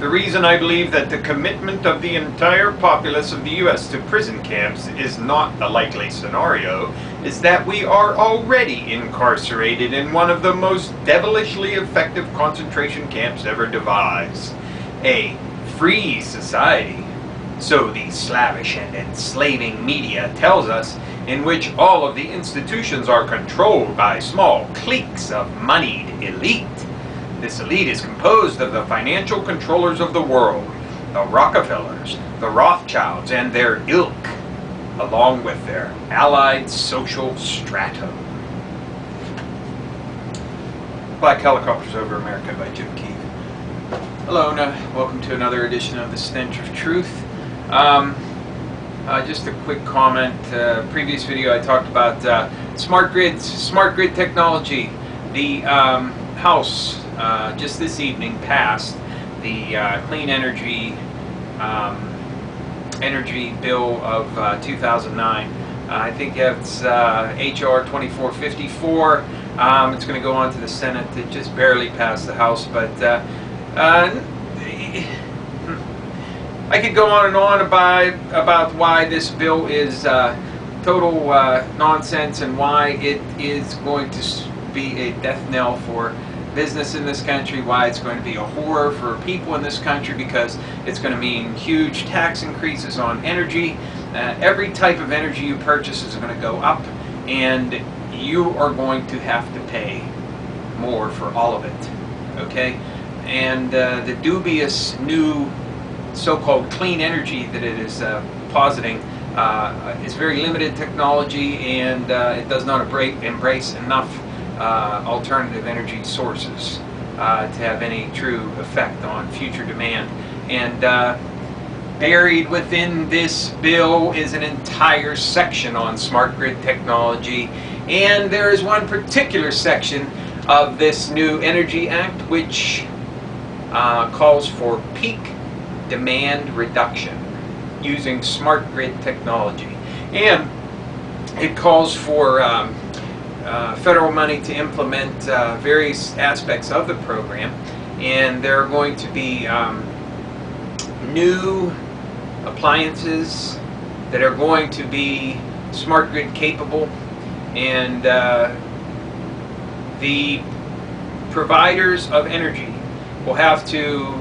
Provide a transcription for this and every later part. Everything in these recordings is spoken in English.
The reason I believe that the commitment of the entire populace of the U.S. to prison camps is not a likely scenario is that we are already incarcerated in one of the most devilishly effective concentration camps ever devised. A free society, so the slavish and enslaving media tells us, in which all of the institutions are controlled by small cliques of moneyed elite. This elite is composed of the financial controllers of the world, the Rockefellers, the Rothschilds, and their ilk, along with their allied social stratum. Black Helicopters Over America by Jim Keith. Hello, and welcome to another edition of the Stench of Truth. Just a quick comment. Previous video I talked about smart grid technology. The House just this evening passed the Clean Energy Bill of 2009. I think it's HR 2454. It's going to go on to the Senate. It just barely passed the House, but I could go on and on about why this bill is total nonsense and why it is going to be a death knell for business in this country, why it's going to be a horror for people in this country because it's going to mean huge tax increases on energy. Every type of energy you purchase is going to go up, and you are going to have to pay more for all of it. Okay? And the dubious new so-called clean energy that it is positing is very limited technology, and it does not embrace enough alternative energy sources to have any true effect on future demand. And buried within this bill is an entire section on smart grid technology, and there is one particular section of this new Energy Act which calls for peak demand reduction using smart grid technology, and it calls for federal money to implement various aspects of the program, and there are going to be new appliances that are going to be smart grid capable, and the providers of energy will have to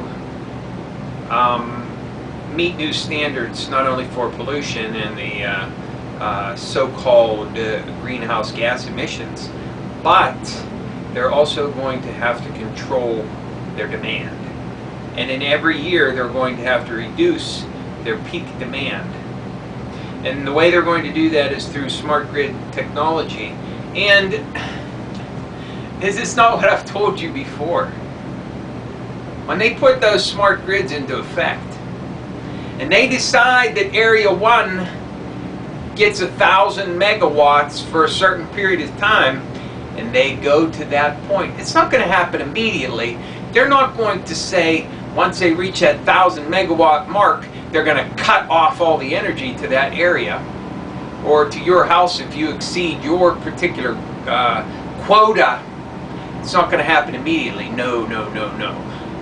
meet new standards, not only for pollution and the so-called greenhouse gas emissions, but they're also going to have to control their demand. And in every year they're going to have to reduce their peak demand. And the way they're going to do that is through smart grid technology. And is this not what I've told you before? When they put those smart grids into effect, and they decide that Area 1 gets 1,000 megawatts for a certain period of time, and they go to that point, it's not going to happen immediately. They're not going to say, once they reach that 1,000 megawatt mark, they're going to cut off all the energy to that area, or to your house if you exceed your particular quota. It's not going to happen immediately. No, no, no, no.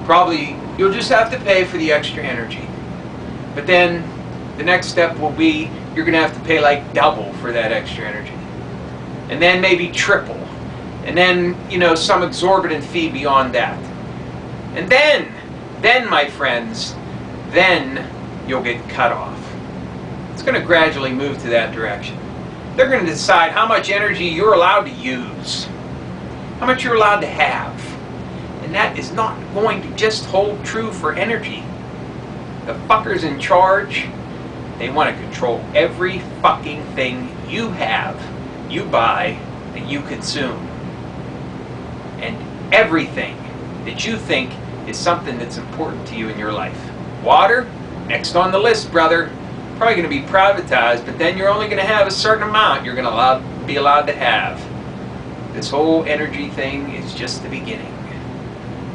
Probably you'll just have to pay for the extra energy. But then the next step will be you're going to have to pay like double for that extra energy. And then maybe triple. And then, you know, some exorbitant fee beyond that. And then my friends, then you'll get cut off. It's going to gradually move to that direction. They're going to decide how much energy you're allowed to use, how much you're allowed to have. And that is not going to just hold true for energy. The fuckers in charge, they want to control every fucking thing you have, you buy, that you consume. And everything that you think is something that's important to you in your life. Water, next on the list, brother. Probably going to be privatized, but then you're only going to have a certain amount you're going to be allowed to have. This whole energy thing is just the beginning.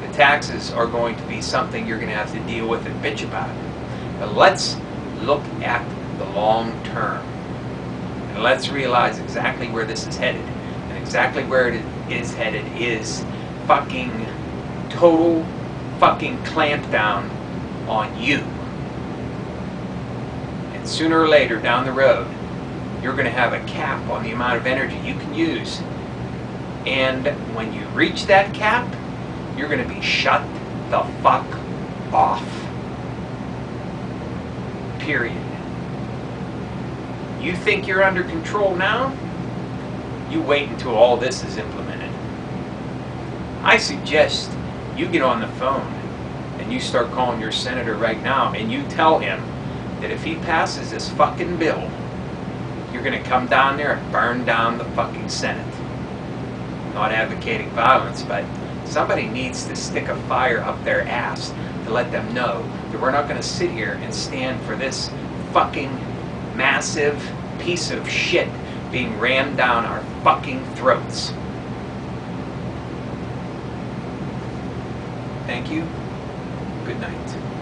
The taxes are going to be something you're going to have to deal with and bitch about. But let's look at the long term. And let's realize exactly where this is headed. And exactly where it is headed is fucking total fucking clampdown on you. And sooner or later down the road, you're going to have a cap on the amount of energy you can use. And when you reach that cap, you're going to be shut the fuck off. Period. You think you're under control now? You wait until all this is implemented. I suggest you get on the phone and you start calling your senator right now and you tell him that if he passes this fucking bill, you're going to come down there and burn down the fucking Senate. I'm not advocating violence, but somebody needs to stick a fire up their ass to let them know that we're not going to sit here and stand for this fucking massive piece of shit being rammed down our fucking throats. Thank you. Good night.